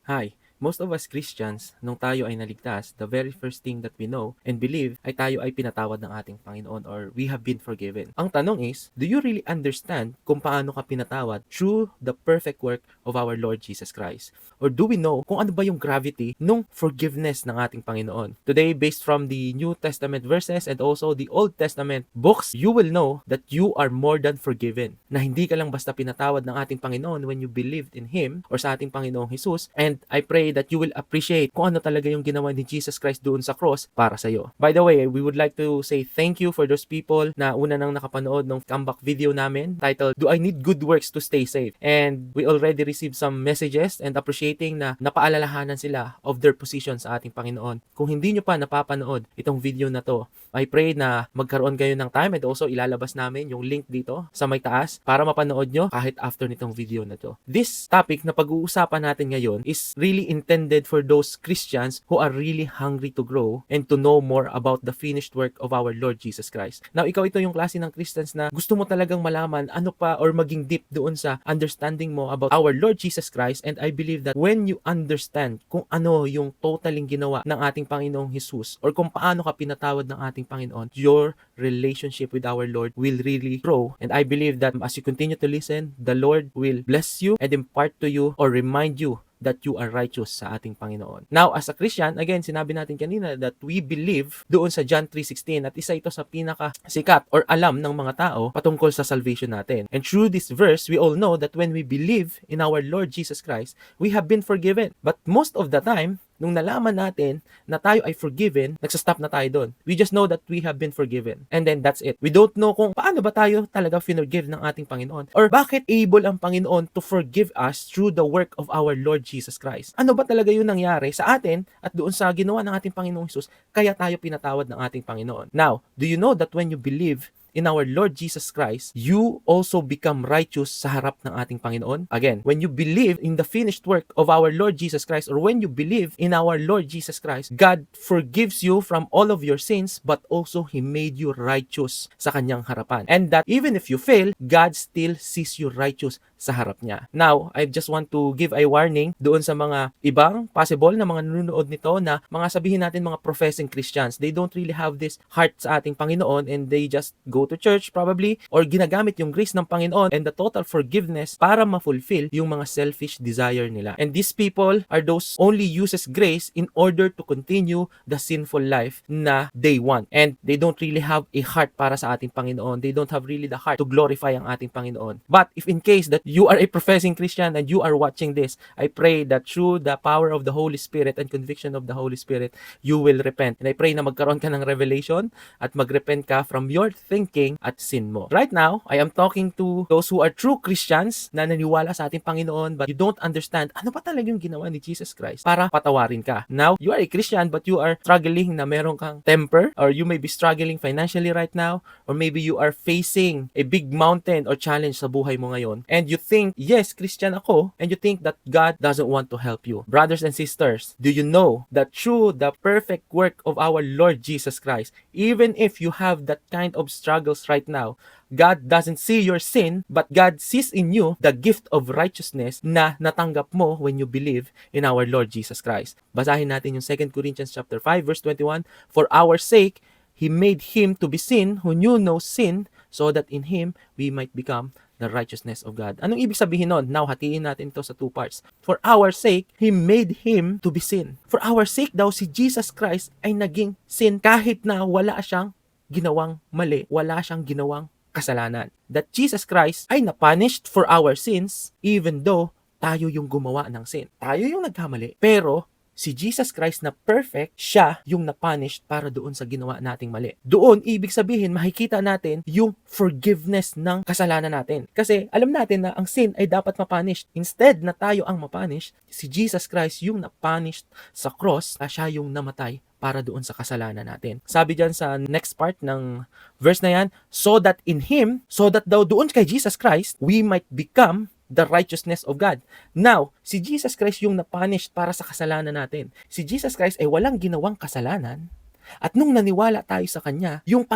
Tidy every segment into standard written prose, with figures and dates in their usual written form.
Hi, most of us Christians, nung tayo ay naligtas, the very first thing that we know and believe ay tayo ay pinatawad ng ating Panginoon or we have been forgiven. Ang tanong is, do you really understand kung paano ka pinatawad through the perfect work of our Lord Jesus Christ? Or do we know kung ano ba yung gravity nung forgiveness ng ating Panginoon? Today, based from the New Testament verses and also the Old Testament books, you will know that you are more than forgiven. Na hindi ka lang basta pinatawad ng ating Panginoon when you believed in Him or sa ating Panginoong Jesus. And I pray that you will appreciate kung ano talaga yung ginawa ni Jesus Christ doon sa cross para sa iyo. By the way, we would like to say thank you for those people na una nang nakapanood ng comeback video namin titled, Do I Need Good Works to Stay Safe? And we already received some messages and appreciating na napaalalahanan sila of their position sa ating Panginoon. Kung hindi nyo pa napapanood itong video na to, I pray na magkaroon kayo ng time and also ilalabas namin yung link dito sa may taas para mapanood nyo kahit after nitong video na to. This topic na pag-uusapan natin ngayon is really intended for those Christians who are really hungry to grow and to know more about the finished work of our Lord Jesus Christ. Now, ikaw ito yung klase ng Christians na gusto mo talagang malaman ano pa or maging deep doon sa understanding mo about our Lord Jesus Christ, and I believe that when you understand kung ano yung totaling ginawa ng ating Panginoong Jesus or kung paano ka pinatawad ng ating Panginoon, your relationship with our Lord will really grow. And I believe that as you continue to listen, the Lord will bless you and impart to you or remind you that you are righteous sa ating Panginoon. Now, as a Christian, again, sinabi natin kanina that we believe doon sa John 3:16 at isa ito sa pinaka-sikat or alam ng mga tao patungkol sa salvation natin. And through this verse, we all know that when we believe in our Lord Jesus Christ, we have been forgiven. But most of the time, nung nalaman natin na tayo ay forgiven, nagsastop na tayo doon. We just know that we have been forgiven. And then that's it. We don't know kung paano ba tayo talaga forgive ng ating Panginoon. Or bakit able ang Panginoon to forgive us through the work of our Lord Jesus Christ. Ano ba talaga yung nangyari sa atin at doon sa ginawa ng ating Panginoong Jesus kaya tayo pinatawad ng ating Panginoon. Now, do you know that when you believe in our Lord Jesus Christ, you also become righteous sa harap ng ating Panginoon? Again, when you believe in the finished work of our Lord Jesus Christ, or when you believe in our Lord Jesus Christ, God forgives you from all of your sins, but also He made you righteous sa Kanyang harapan. And that even if you fail, God still sees you righteous sa harap niya. Now, I just want to give a warning doon sa mga ibang possible na mga nanonood nito na mga sabihin natin mga professing Christians. They don't really have this heart sa ating Panginoon and they just go to church probably or ginagamit yung grace ng Panginoon and the total forgiveness para ma-fulfill yung mga selfish desire nila. And these people are those only uses grace in order to continue the sinful life na they want. And they don't really have a heart para sa ating Panginoon. They don't have really the heart to glorify ang ating Panginoon. But if in case that you are a professing Christian and you are watching this, I pray that through the power of the Holy Spirit and conviction of the Holy Spirit, you will repent. And I pray na magkaroon ka ng revelation at magrepent ka from your thinking at sin mo. Right now, I am talking to those who are true Christians na naniwala sa ating Panginoon but you don't understand ano pa talaga yung ginawa ni Jesus Christ para patawarin ka. Now, you are a Christian but you are struggling na meron kang temper, or you may be struggling financially right now, or maybe you are facing a big mountain or challenge sa buhay mo ngayon and you think, yes, Christian ako, and you think that God doesn't want to help you. Brothers and sisters, do you know that through the perfect work of our Lord Jesus Christ, even if you have that kind of struggles right now, God doesn't see your sin, but God sees in you the gift of righteousness na natanggap mo when you believe in our Lord Jesus Christ. Basahin natin yung 2 Corinthians chapter 5 verse 21. For our sake, He made Him to be sin who knew no sin, so that in Him we might become the righteousness of God. Anong ibig sabihin nun? Now, hatiin natin ito sa two parts. For our sake, He made Him to be sin. For our sake daw, si Jesus Christ ay naging sin kahit na wala siyang ginawang mali, wala siyang ginawang kasalanan. That Jesus Christ ay na-punished for our sins even though tayo yung gumawa ng sin. Tayo yung nagkamali. Pero si Jesus Christ na perfect, siya yung na-punish para doon sa ginawa nating mali. Doon, ibig sabihin, makikita natin yung forgiveness ng kasalanan natin. Kasi alam natin na ang sin ay dapat ma-punish. Instead na tayo ang ma-punish, si Jesus Christ yung na-punish sa cross, na siya yung namatay para doon sa kasalanan natin. Sabi dyan sa next part ng verse na yan, so that in Him, so that daw doon kay Jesus Christ, we might become the righteousness of God. Now, si Jesus Christ yung na-punish para sa kasalanan natin. Si Jesus Christ ay walang ginawang kasalanan. At nung naniwala tayo sa Kanya, yung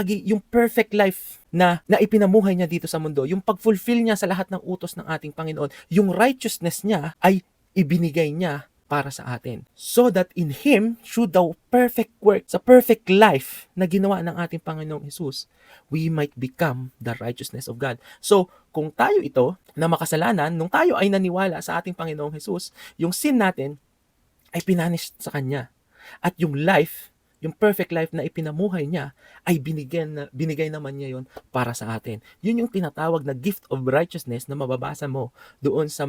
perfect life na ipinamuhay niya dito sa mundo, yung pag-fulfill niya sa lahat ng utos ng ating Panginoon, yung righteousness niya ay ibinigay niya para sa atin. So that in Him, through the perfect work, sa perfect life na ginawa ng ating Panginoong Jesus, we might become the righteousness of God. So, kung tayo ito na makasalanan, nung tayo ay naniwala sa ating Panginoong Jesus, yung sin natin ay pinanish sa Kanya. At yung life, yung perfect life na ipinamuhay niya, ay binigay naman niya yon para sa atin. Yun yung tinatawag na gift of righteousness na mababasa mo doon sa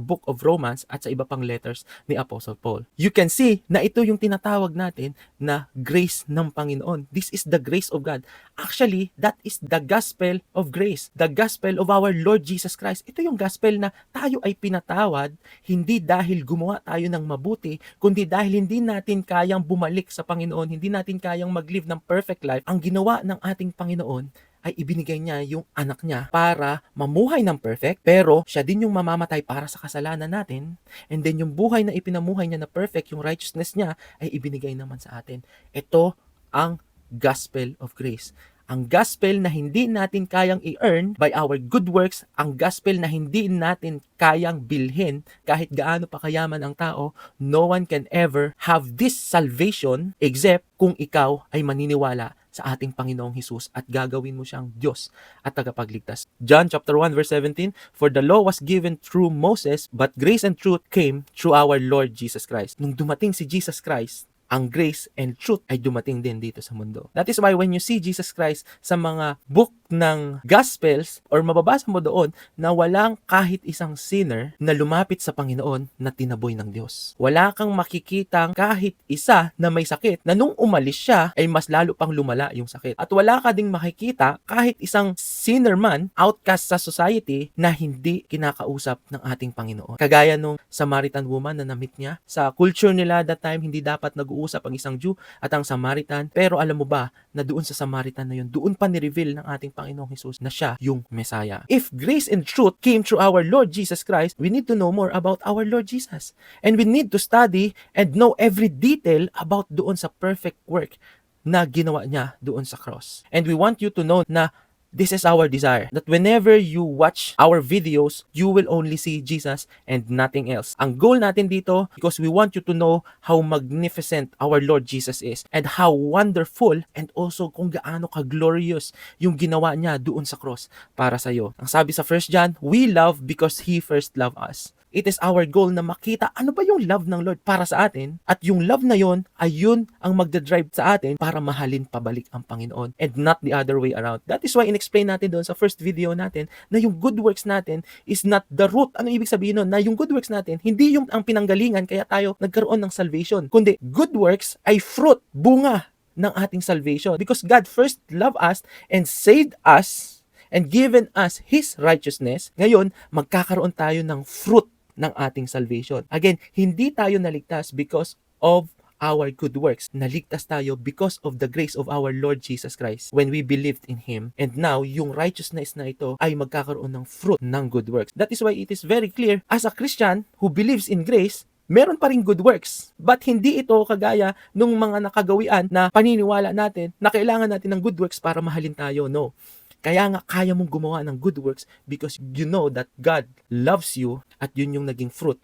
book of Romans at sa iba pang letters ni Apostle Paul. You can see na ito yung tinatawag natin na grace ng Panginoon. This is the grace of God. Actually, that is the gospel of grace. The gospel of our Lord Jesus Christ. Ito yung gospel na tayo ay pinatawad, hindi dahil gumawa tayo ng mabuti, kundi dahil hindi natin kayang bumalik sa Panginoon, hindi natin kayang mag-live ng perfect life. Ang ginawa ng ating Panginoon ay ibinigay niya yung anak niya para mamuhay ng perfect, pero siya din yung mamamatay para sa kasalanan natin, and then yung buhay na ipinamuhay niya na perfect, yung righteousness niya, ay ibinigay naman sa atin. Ito ang gospel of grace. Ang gospel na hindi natin kayang i-earn by our good works, ang gospel na hindi natin kayang bilhin kahit gaano pa kayaman ang tao, no one can ever have this salvation except kung ikaw ay maniniwala sa ating Panginoong Hesus at gagawin mo siyang Diyos at tagapagligtas. John chapter 1 verse 17, for the law was given through Moses, but grace and truth came through our Lord Jesus Christ. Nung dumating si Jesus Christ, ang grace and truth ay dumating din dito sa mundo. That is why when you see Jesus Christ sa mga book ng Gospels or mababasa mo doon na walang kahit isang sinner na lumapit sa Panginoon na tinaboy ng Diyos. Wala kang makikitang kahit isa na may sakit na nung umalis siya ay mas lalo pang lumala yung sakit. At wala ka ding makikita kahit isang sinner man, outcast sa society na hindi kinakausap ng ating Panginoon. Kagaya nung Samaritan woman na na-meet niya. Sa culture nila that time, hindi dapat nag-uusap ang isang Jew at ang Samaritan. Pero alam mo ba na doon sa Samaritan na yun, doon pa ni-reveal ng ating Panginoong Hesus na siya yung Messiah. If grace and truth came through our Lord Jesus Christ, we need to know more about our Lord Jesus. And we need to study and know every detail about doon sa perfect work na ginawa niya doon sa cross. And we want you to know na this is our desire, that whenever you watch our videos, you will only see Jesus and nothing else. Ang goal natin dito, because we want you to know how magnificent our Lord Jesus is and how wonderful and also kung gaano ka-glorious yung ginawa niya doon sa cross para sa iyo. Ang sabi sa 1 John, we love because He first loved us. It is our goal na makita ano ba yung love ng Lord para sa atin, at yung love na yon ay yun ang magdadrive sa atin para mahalin pabalik ang Panginoon and not the other way around. That is why in-explain natin doon sa first video natin na yung good works natin is not the root. Ano ibig sabihin nun? Na yung good works natin hindi yung ang pinanggalingan kaya tayo nagkaroon ng salvation, kundi good works ay fruit, bunga ng ating salvation, because God first loved us and saved us and given us His righteousness. Ngayon, magkakaroon tayo ng fruit ng ating salvation. Again, hindi tayo naligtas because of our good works. Naligtas tayo because of the grace of our Lord Jesus Christ when we believed in Him. And now, yung righteousness na ito ay magkakaroon ng fruit ng good works. That is why it is very clear, as a Christian who believes in grace, meron pa rin good works. But hindi ito kagaya nung mga nakagawian na paniniwala natin na kailangan natin ng good works para mahalin tayo. No. Kaya nga kaya mong gumawa ng good works because you know that God loves you at yun yung naging fruit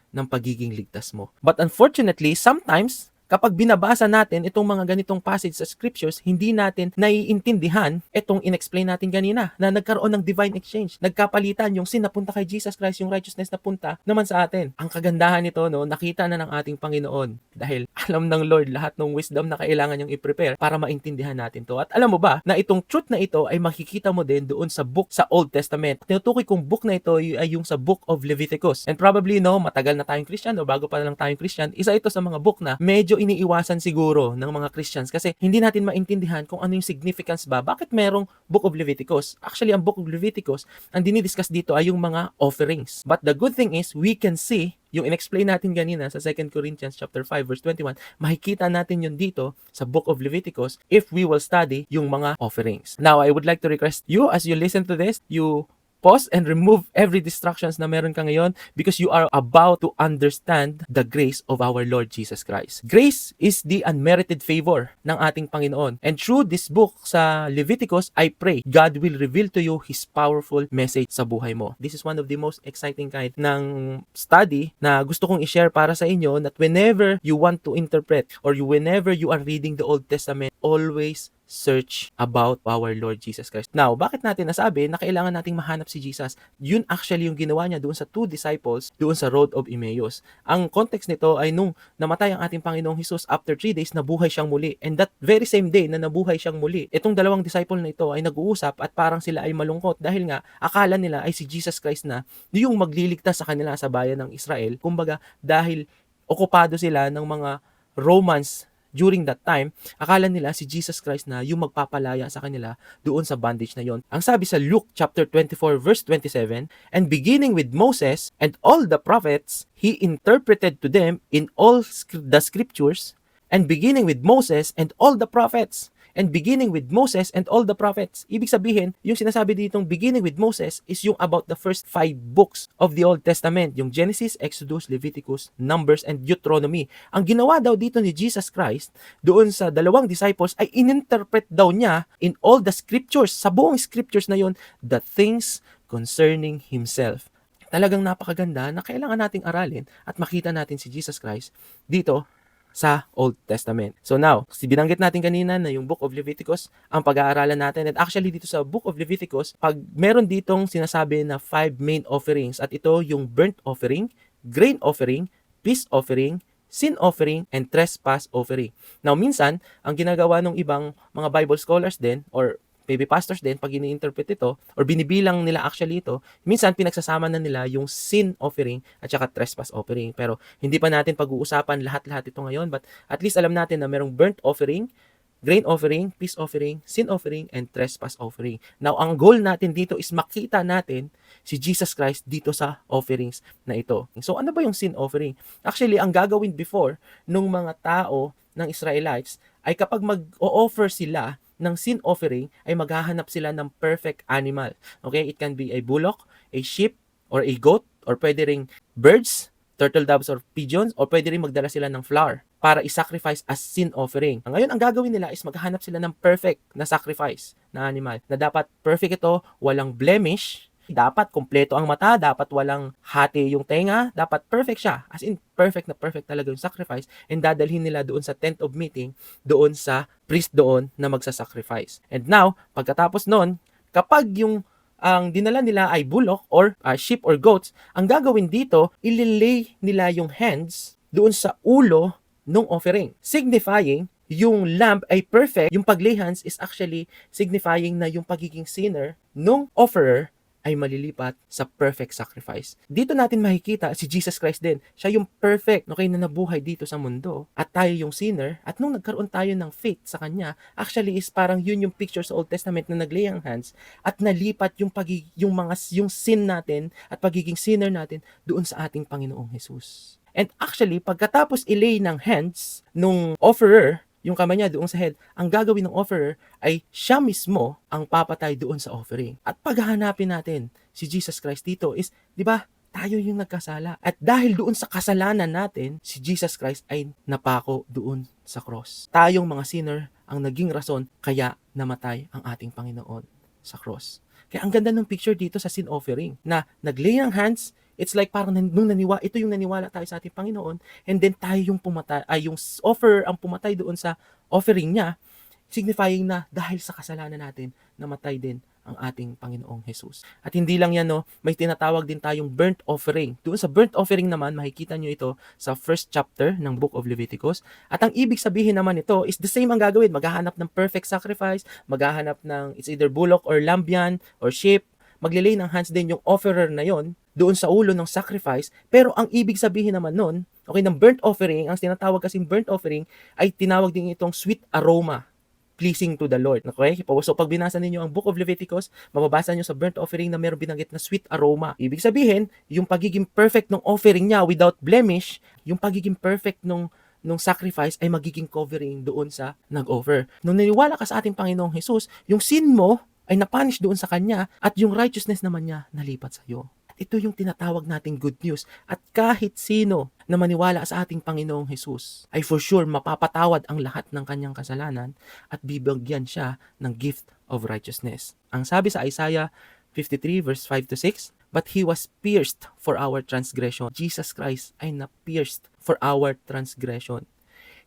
ng pagiging ligtas mo. But unfortunately, sometimes kapag binabasa natin itong mga ganitong passage sa scriptures, hindi natin naiintindihan itong in-explain natin kanina na nagkaroon ng divine exchange. Nagkapalitan yung sin na punta kay Jesus Christ, yung righteousness na punta naman sa atin. Ang kagandahan nito, no, nakita na ng ating Panginoon dahil alam ng Lord lahat ng wisdom na kailangan niyang i-prepare para maintindihan natin to. At alam mo ba na itong truth na ito ay makikita mo din doon sa book sa Old Testament. Tinutukoy kong book na ito ay yung sa book of Leviticus. And probably, no, matagal na tayong Christian o bago pa lang tayong Christian, isa ito sa mga book na medyo iniiwasan siguro ng mga Christians kasi hindi natin maintindihan kung ano yung significance ba. Bakit merong Book of Leviticus? Actually, ang Book of Leviticus, ang dinidiscuss dito ay yung mga offerings. But the good thing is, we can see, yung in-explain natin kanina sa 2 Corinthians chapter 5 verse 21, makikita natin yun dito sa Book of Leviticus if we will study yung mga offerings. Now, I would like to request you as you listen to this, you pause and remove every distractions na meron ka ngayon because you are about to understand the grace of our Lord Jesus Christ. Grace is the unmerited favor ng ating Panginoon. And through this book sa Leviticus, I pray God will reveal to you His powerful message sa buhay mo. This is one of the most exciting kind ng study na gusto kong i-share para sa inyo, that whenever you want to interpret or whenever you are reading the Old Testament, always search about our Lord Jesus Christ. Now, bakit natin nasabi na kailangan nating mahanap si Jesus? Yun actually yung ginawa niya doon sa 2 disciples doon sa Road of Emmaus. Ang context nito ay nung namatay ang ating Panginoong Jesus, after 3 days, nabuhay siyang muli. And that very same day na nabuhay siyang muli, itong dalawang disciple na ito ay nag-uusap at parang sila ay malungkot dahil nga akala nila ay si Jesus Christ na yung magliligtas sa kanila sa bayan ng Israel. Kumbaga, dahil okupado sila ng mga Romans during that time, akala nila si Jesus Christ na yung magpapalaya sa kanila doon sa bondage na yon. Ang sabi sa Luke chapter 24 verse 27, and beginning with Moses and all the prophets, he interpreted to them in all the scriptures, and beginning with Moses and all the prophets, and beginning with Moses and all the prophets. Ibig sabihin, yung sinasabi ditong beginning with Moses is yung about the first 5 books of the Old Testament, yung Genesis, Exodus, Leviticus, Numbers, and Deuteronomy. Ang ginawa daw dito ni Jesus Christ doon sa dalawang disciples ay ininterpret daw niya in all the scriptures, sa buong scriptures na yon, the things concerning Himself. Talagang napakaganda na kailangan nating aralin at makita natin si Jesus Christ dito sa Old Testament. So now, binanggit natin kanina na yung Book of Leviticus ang pag-aaralan natin. And actually dito sa Book of Leviticus, pag meron ditong sinasabi na 5 main offerings, at ito yung burnt offering, grain offering, peace offering, sin offering, and trespass offering. Now minsan, ang ginagawa ng ibang mga Bible scholars din, or maybe pastors din, pag ini-interpret ito, or binibilang nila actually ito, minsan pinagsasama na nila yung sin offering at saka trespass offering. Pero hindi pa natin pag-uusapan lahat-lahat ito ngayon, but at least alam natin na merong burnt offering, grain offering, peace offering, sin offering, and trespass offering. Now, ang goal natin dito is makita natin si Jesus Christ dito sa offerings na ito. So, ano ba yung sin offering? Actually, ang gagawin before nung mga tao ng Israelites ay kapag mag-o-offer sila ng sin offering, ay maghahanap sila ng perfect animal. Okay? It can be a bullock, a sheep, or a goat, or pwede ring birds, turtle doves, or pigeons, or pwede rin magdala sila ng flour para i-sacrifice as sin offering. Ngayon, ang gagawin nila is maghahanap sila ng perfect na sacrifice na animal, na dapat perfect ito, walang blemish, dapat kompleto ang mata, dapat walang hati yung tenga, dapat perfect siya. As in, perfect na perfect talaga yung sacrifice, and dadalhin nila doon sa tent of meeting, doon sa priest doon na magsasacrifice. And now, pagkatapos nun, kapag yung ang dinala nila ay bullock or sheep or goats, ang gagawin dito, ililay nila yung hands doon sa ulo ng offering, signifying yung lamb ay perfect. Yung paglay hands is actually signifying na yung pagiging sinner nung offerer ay malilipat sa perfect sacrifice. Dito natin makikita si Jesus Christ din. Siya yung perfect, okay, na nabuhay dito sa mundo, at tayo yung sinner. At nung nagkaroon tayo ng faith sa Kanya, actually is parang yun yung picture sa Old Testament na naglay ang hands at nalipat yung sin natin at pagiging sinner natin doon sa ating Panginoong Jesus. And actually, pagkatapos ilay ng hands nung offerer, yung kamay niya doon sa head, ang gagawin ng offerer ay siya mismo ang papatay doon sa offering. At paghahanapin natin si Jesus Christ dito is, di ba, tayo yung nagkasala. At dahil doon sa kasalanan natin, si Jesus Christ ay napako doon sa cross. Tayong mga sinner ang naging rason kaya namatay ang ating Panginoon sa cross. Kaya ang ganda ng picture dito sa sin offering, na naglay ng hands. It's like parang ito yung naniwala tayo sa ating Panginoon, and then tayo yung pumatay, yung offer ang pumatay doon sa offering niya, signifying na dahil sa kasalanan natin, namatay din ang ating Panginoong Jesus. At hindi lang yan, no, may tinatawag din tayong burnt offering. Doon sa burnt offering naman, makikita nyo ito sa first chapter ng Book of Leviticus. At ang ibig sabihin naman ito is the same ang gagawin. Maghahanap ng perfect sacrifice, maghahanap ng it's either bullock or lamb yan, or sheep. Maglilay ng hands din yung offerer na yon doon sa ulo ng sacrifice. Pero ang ibig sabihin naman nun, okay, ng burnt offering, ang tinatawag kasing burnt offering, ay tinawag din itong sweet aroma, pleasing to the Lord. Okay? So pag binasa ninyo ang Book of Leviticus, mababasa nyo sa burnt offering na meron binanggit na sweet aroma. Ibig sabihin, yung pagiging perfect ng offering niya without blemish, yung pagiging perfect nung sacrifice ay magiging covering doon sa nag-offer. Nung naniwala ka sa ating Panginoong Jesus, yung sin mo ay napunish doon sa kanya at yung righteousness naman niya nalipat sa iyo. Ito yung tinatawag nating good news. At kahit sino na maniwala sa ating Panginoong Hesus ay for sure mapapatawad ang lahat ng kanyang kasalanan at bibigyan siya ng gift of righteousness. Ang sabi sa Isaiah 53 verse 5 to 6, "But He was pierced for our transgression." Jesus Christ ay na-pierced for our transgression.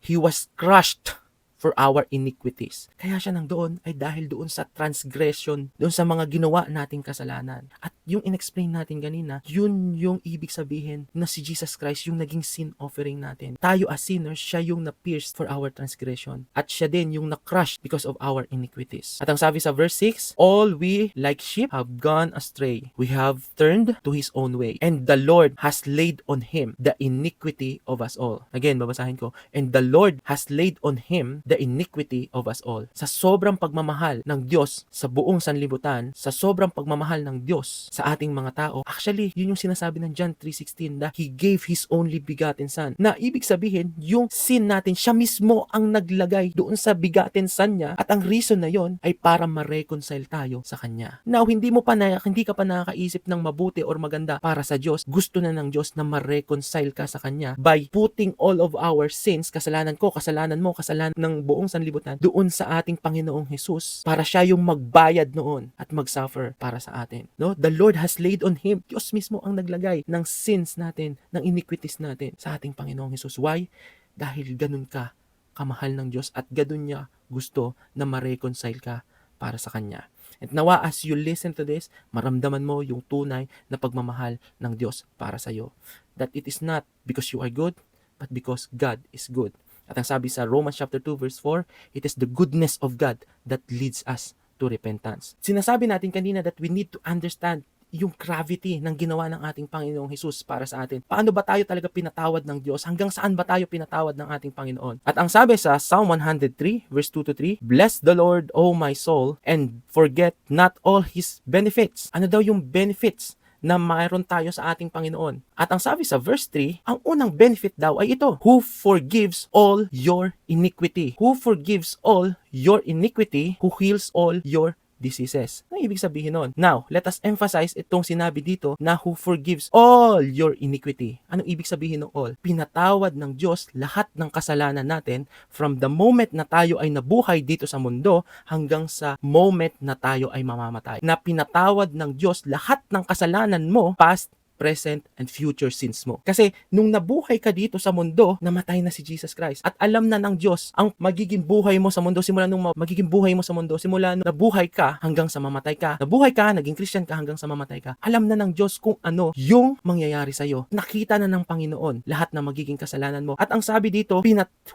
He was crushed for our iniquities. Kaya siya nandoon ay dahil doon sa transgression, doon sa mga ginawa nating kasalanan. At yung inexplain natin kanina, yun yung ibig sabihin na si Jesus Christ yung naging sin offering natin. Tayo as sinners, siya yung na-pierced for our transgression. At siya din yung na-crushed because of our iniquities. At ang sabi sa verse 6, "All we like sheep have gone astray. We have turned to His own way. And the Lord has laid on Him the iniquity of us all." Again, babasahin ko. "And the Lord has laid on Him the iniquity of us all." Sa sobrang pagmamahal ng Diyos sa buong sanlibutan, sa sobrang pagmamahal ng Diyos sa ating mga tao, actually, yun yung sinasabi ng John 3:16 na He gave His only begotten Son. Na ibig sabihin, yung sin natin, siya mismo ang naglagay doon sa begotten Son niya at ang reason na yon ay para ma-reconcile tayo sa Kanya. Now, hindi ka pa nakakaisip ng mabuti or maganda para sa Diyos. Gusto na ng Diyos na ma-reconcile ka sa Kanya by putting all of our sins, kasalanan ko, kasalanan mo, kasalanan ng buong sanlibutan doon sa ating Panginoong Hesus para siya yung magbayad noon at mag-suffer para sa atin. No? The Lord has laid on Him. Diyos mismo ang naglagay ng sins natin, ng iniquities natin sa ating Panginoong Hesus. Why? Dahil ganun ka kamahal ng Diyos at ganun niya gusto na ma-reconcile ka para sa Kanya. At nawa as you listen to this, maramdaman mo yung tunay na pagmamahal ng Diyos para sa iyo. That it is not because you are good, but because God is good. At ang sabi sa Romans chapter 2 verse 4, it is the goodness of God that leads us to repentance. Sinasabi natin kanina that we need to understand yung gravity ng ginawa ng ating Panginoong Hesus para sa atin. Paano ba tayo talaga pinatawad ng Diyos? Hanggang saan ba tayo pinatawad ng ating Panginoon? At ang sabi sa Psalm 103 verse 2 to 3, "Bless the Lord, O my soul, and forget not all His benefits." Ano daw yung benefits na mayroon tayo sa ating Panginoon? At ang sabi sa verse 3, ang unang benefit daw ay ito, "Who forgives all your iniquity." Who forgives all your iniquity, who heals all your diseases. Ano ibig sabihin nun? Now, let us emphasize itong sinabi dito na who forgives all your iniquity. Anong ibig sabihin ng all? Pinatawad ng Diyos lahat ng kasalanan natin from the moment na tayo ay nabuhay dito sa mundo hanggang sa moment na tayo ay mamamatay. Na pinatawad ng Diyos lahat ng kasalanan mo, past, present, and future sins mo. Kasi nung nabuhay ka dito sa mundo, namatay na si Jesus Christ. At alam na ng Diyos ang magiging buhay mo sa mundo, simula nung magiging buhay mo sa mundo, simula nung nabuhay ka hanggang sa mamatay ka. Nabuhay ka, naging Christian ka hanggang sa mamatay ka. Alam na ng Diyos kung ano yung mangyayari sa'yo. Nakita na ng Panginoon lahat ng magiging kasalanan mo. At ang sabi dito,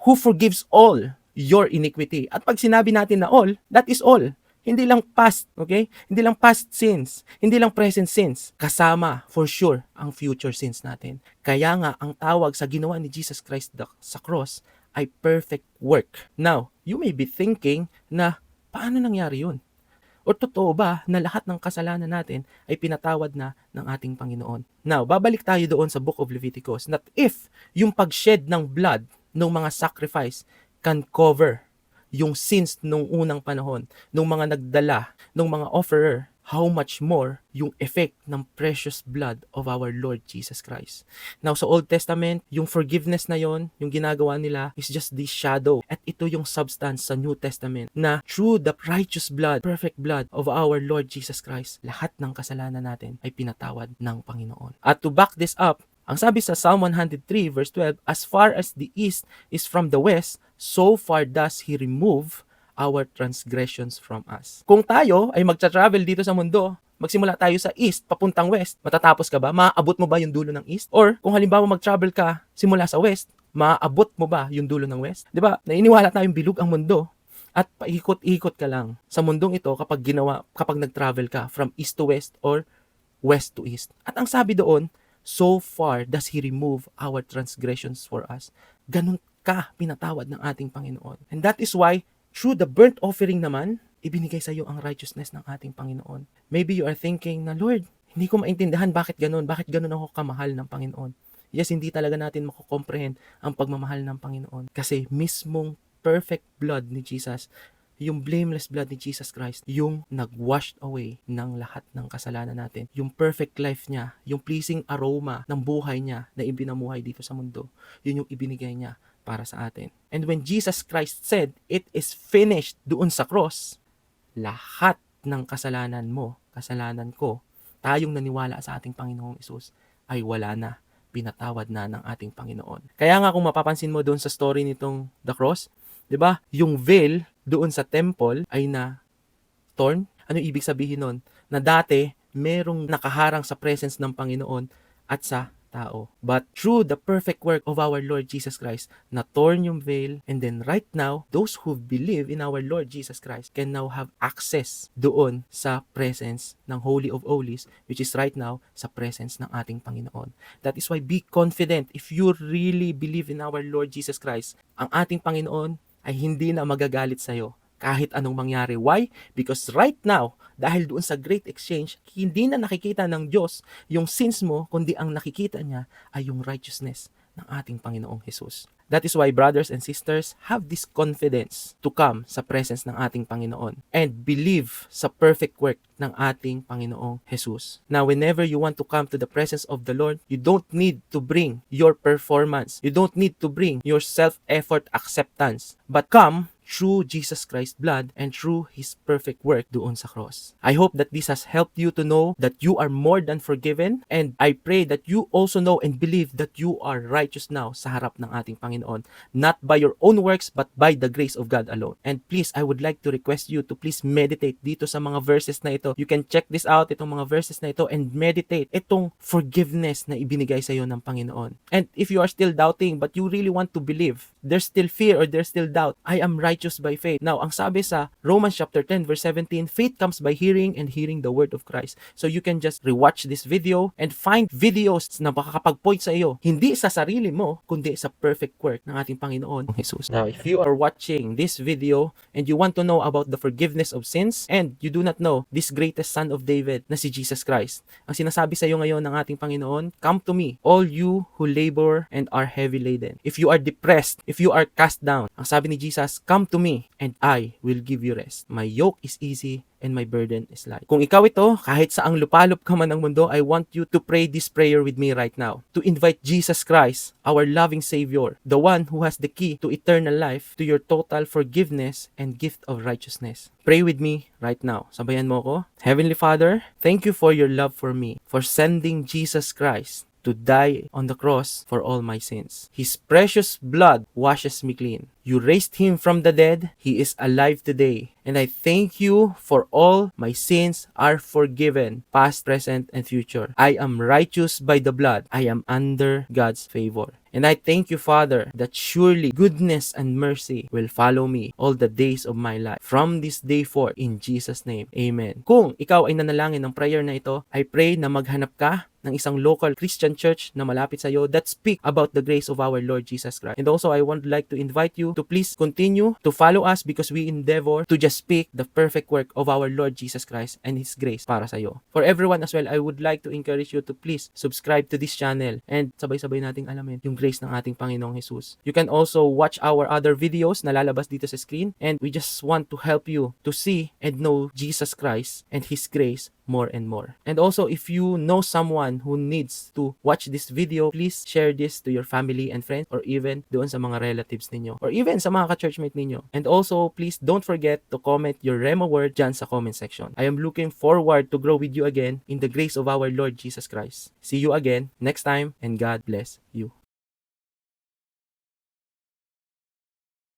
who forgives all your iniquity. At pag sinabi natin na all, that is all. Hindi lang past, okay? Hindi lang past sins, hindi lang present sins. Kasama, for sure, ang future sins natin. Kaya nga, ang tawag sa ginawa ni Jesus Christ sa cross ay perfect work. Now, you may be thinking na, paano nangyari yun? O totoo ba na lahat ng kasalanan natin ay pinatawad na ng ating Panginoon? Now, babalik tayo doon sa Book of Leviticus, that if yung pag-shed ng blood ng mga sacrifice can cover yung sins nung unang panahon, nung mga nagdala, nung mga offerer, how much more yung effect ng precious blood of our Lord Jesus Christ. Now, sa Old Testament, yung forgiveness na yon, yung ginagawa nila is just the shadow. At ito yung substance sa New Testament na through the righteous blood, perfect blood of our Lord Jesus Christ, lahat ng kasalanan natin ay pinatawad ng Panginoon. At to back this up, ang sabi sa Psalm 103 verse 12, "As far as the east is from the west, so far does He remove our transgressions from us." Kung tayo ay magta-travel dito sa mundo, magsimula tayo sa east papuntang west, matatapos ka ba? Maaabot mo ba yung dulo ng east? Or kung halimbawa mag-travel ka simula sa west, maaabot mo ba yung dulo ng west? 'Di ba? Nainiwala tayong bilog ang mundo. At paikot-ikot ka lang sa mundong ito kapag nag-travel ka from east to west or west to east. At ang sabi doon, so far does He remove our transgressions for us. Ganun ka pinatawad ng ating Panginoon. And that is why, through the burnt offering naman, ibinigay sa iyo ang righteousness ng ating Panginoon. Maybe you are thinking na, Lord, hindi ko maintindihan bakit ganun ako kamahal ng Panginoon. Yes, hindi talaga natin makukomprehend ang pagmamahal ng Panginoon. Kasi mismong perfect blood ni Jesus, yung blameless blood ni Jesus Christ, yung nag-washed away ng lahat ng kasalanan natin. Yung perfect life niya, yung pleasing aroma ng buhay niya na ibinamuhay dito sa mundo, yun yung ibinigay niya para sa atin. And when Jesus Christ said, "It is finished," doon sa cross, lahat ng kasalanan mo, kasalanan ko, tayong naniwala sa ating Panginoong Hesus, ay wala na. Pinatawad na ng ating Panginoon. Kaya nga kung mapapansin mo doon sa story nitong the cross, 'di ba? Yung veil doon sa temple ay na torn. Ano ibig sabihin nun? Na dati merong nakaharang sa presence ng Panginoon at sa tao. But through the perfect work of our Lord Jesus Christ, na-torn yung veil, and then right now, those who believe in our Lord Jesus Christ can now have access doon sa presence ng Holy of Holies, which is right now sa presence ng ating Panginoon. That is why be confident if you really believe in our Lord Jesus Christ. Ang ating Panginoon ay hindi na magagalit sa'yo kahit anong mangyari. Why? Because right now, dahil doon sa great exchange, hindi na nakikita ng Diyos yung sins mo, kundi ang nakikita niya ay yung righteousness ng ating Panginoong Hesus. That is why, brothers and sisters, have this confidence to come sa presence ng ating Panginoon and believe sa perfect work ng ating Panginoong Hesus. Now, whenever you want to come to the presence of the Lord, you don't need to bring your performance. You don't need to bring your self-effort acceptance. But come through Jesus Christ's blood and through His perfect work doon sa cross. I hope that this has helped you to know that you are more than forgiven, and I pray that you also know and believe that you are righteous now sa harap ng ating Panginoon, not by your own works but by the grace of God alone. And please, I would like to request you to please meditate dito sa mga verses na ito. You can check this out, itong mga verses na ito, and meditate itong forgiveness na ibinigay sa iyo ng Panginoon. And if you are still doubting but you really want to believe, there's still fear or there's still doubt, I am righteous by faith. Now, ang sabi sa Romans chapter 10 verse 17, faith comes by hearing and hearing the word of Christ. So you can just rewatch this video and find videos na makakapag-point sa iyo, hindi sa sarili mo, kundi sa perfect work ng ating Panginoon Jesus. Now, if you are watching this video and you want to know about the forgiveness of sins and you do not know this greatest son of David na si Jesus Christ, ang sinasabi sa iyo ngayon ng ating Panginoon, come to me, all you who labor and are heavy laden. If you are depressed, if you are cast down, ang sabi ni Jesus, come to me and I will give you rest. My yoke is easy and my burden is light. Kung ikaw ito, kahit saang lupalop ka man ng mundo, I want you to pray this prayer with me right now. To invite Jesus Christ, our loving Savior, the one who has the key to eternal life, to your total forgiveness and gift of righteousness. Pray with me right now. Sabayan mo ko. Heavenly Father, thank you for your love for me, for sending Jesus Christ to die on the cross for all my sins. His precious blood washes me clean. You raised him from the dead. He is alive today. And I thank you for all my sins are forgiven, past, present, and future. I am righteous by the blood. I am under God's favor. And I thank you, Father, that surely goodness and mercy will follow me all the days of my life. From this day forth, in Jesus' name, Amen. Kung ikaw ay nanalangin ng prayer na ito, I pray na maghanap ka ng isang local Christian church na malapit sa iyo that speak about the grace of our Lord Jesus Christ. And also, I would like to invite you to please continue to follow us because we endeavor to just speak the perfect work of our Lord Jesus Christ and His grace para sa iyo. For everyone as well, I would like to encourage you to please subscribe to this channel and sabay-sabay nating alamin yung grace ng ating Panginoong Jesus. You can also watch our other videos na lalabas dito sa screen, and we just want to help you to see and know Jesus Christ and His grace more and more. And also, if you know someone who needs to watch this video, please share this to your family and friends, or even doon sa mga relatives ninyo, or even sa mga ka-churchmate ninyo. And also, please don't forget to comment your Rema word dyan sa comment section. I am looking forward to grow with you again in the grace of our Lord Jesus Christ. See you again next time, and God bless you.